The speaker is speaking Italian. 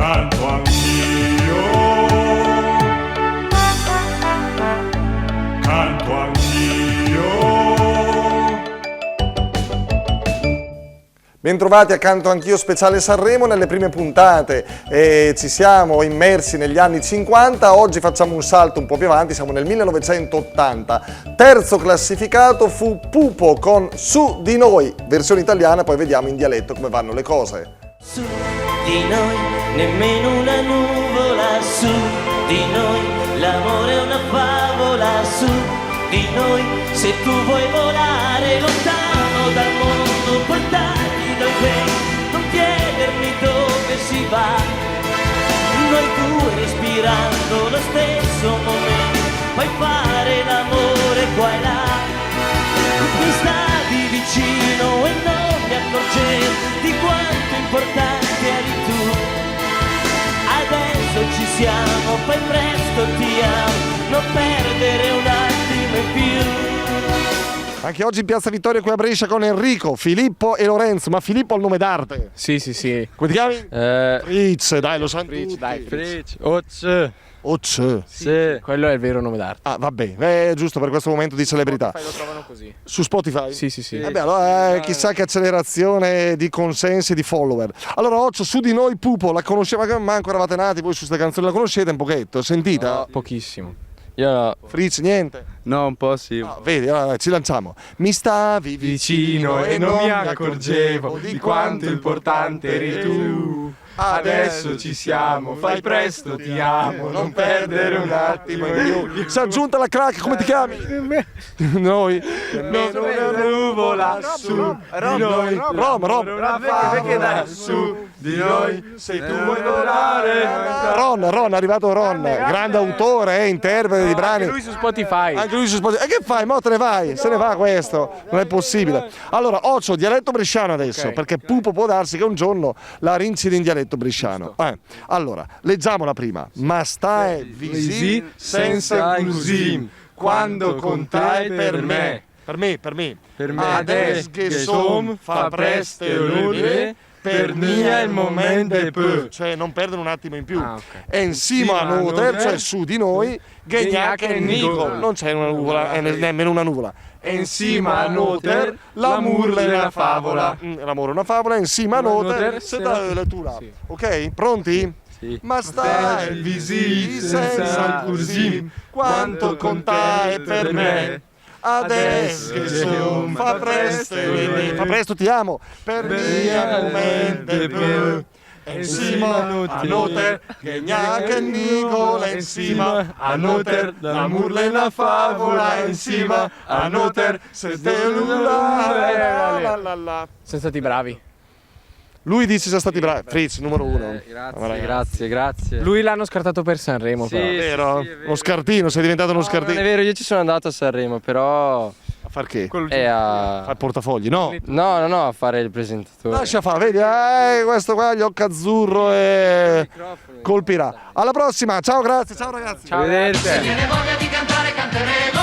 canto anch'io, canto anch'io. Bentrovati a Canto Anch'io speciale Sanremo. Nelle prime puntate ci siamo immersi negli anni 50, oggi facciamo un salto un po' più avanti, siamo nel 1980. Terzo classificato fu Pupo con Su di noi, versione italiana, poi vediamo in dialetto come vanno le cose. Su di noi, nemmeno una nuvola, su di noi, l'amore è una favola, su di noi, se tu vuoi volare lontano dal mondo, portarti dal vento, non chiedermi dove si va, noi due respirando lo stesso momento, puoi fare l'amore qua e là, mi stavi vicino e non mi accorgevo di quanto importante eri tu, adesso ci siamo, fai presto, ti amo, non perdere un attimo in più. Anche oggi in Piazza Vittoria qui a Brescia con Enrico, Filippo e Lorenzo, ma Filippo ha il nome d'arte. Sì. Come ti chiami? Fritz, dai, lo sanno tutti. Fritz. Oz. Sì. Quello è il vero nome d'arte. Ah, vabbè, è giusto per questo momento di celebrità. Lo trovano così. Su Spotify? Sì. Vabbè, allora chissà che accelerazione di consensi e di follower. Allora, Occio, Su di noi, Pupo, la conosceva, ma ancora eravate nati voi su questa canzone, la conoscete un pochetto? Sentita? No, pochissimo. Io no. Fritz, niente? No, un po' sì. No, vedi, allora ci lanciamo. Mi stavi Vicino e non mi accorgevo di quanto importante eri tu. Adesso ci siamo, fai presto, ti amo, non perdere un attimo in più. Si è aggiunta la crack, come ti chiami? Noi? Nemmeno una nuvola su di noi. Roma. Perché dai su di noi, se tu vuoi volare. Ron, è arrivato Ron, grande autore, interprete di brani. Anche lui su Spotify. Anche lui su Spotify. E che fai? Mo te ne vai? Se ne va questo, non è possibile. Allora, Occio, dialetto bresciano adesso, perché Pupo può darsi che un giorno la rincide in dialetto bresciano. Allora, leggiamo la prima. Ma stai visì senza così, quando contai per me. Per me. Adesso che som fa presto l'ore, per me è il momento e poi. Cioè non perdere un attimo in più. E insieme a Noter, cioè su di noi, Ghegnac e Nico. Non c'è una nuvola, nemmeno una nuvola. E insieme a Noter, l'amore è una favola. L'amore è una favola, insieme a Noter, se da lettura. Ok? Pronti? Sì. Ma stai visì senza così, quanto contai per me. Adesso che son fa presto ti amo, per mia momento più. Insieme a Noter, che gnacca e Nicola, insieme a Noter, l'amore è una favola, insieme a Noter, se la. Sono stati bravi. Lui dice siamo stati bravi. Fritz, numero uno. Grazie. Lui l'hanno scartato per Sanremo, Sì, però. Vero? sì, è vero. Lo scartino, sei diventato uno Non scartino. è vero, io ci sono andato a Sanremo, però A far che? è a... Fai portafogli, no? No, a fare il presentatore. Lascia fare, vedi, questo qua, gli occhi azzurro e colpirà. Alla prossima, ciao, grazie, ciao ragazzi. Arrivederci. Se viene voglia di cantare, canteremo.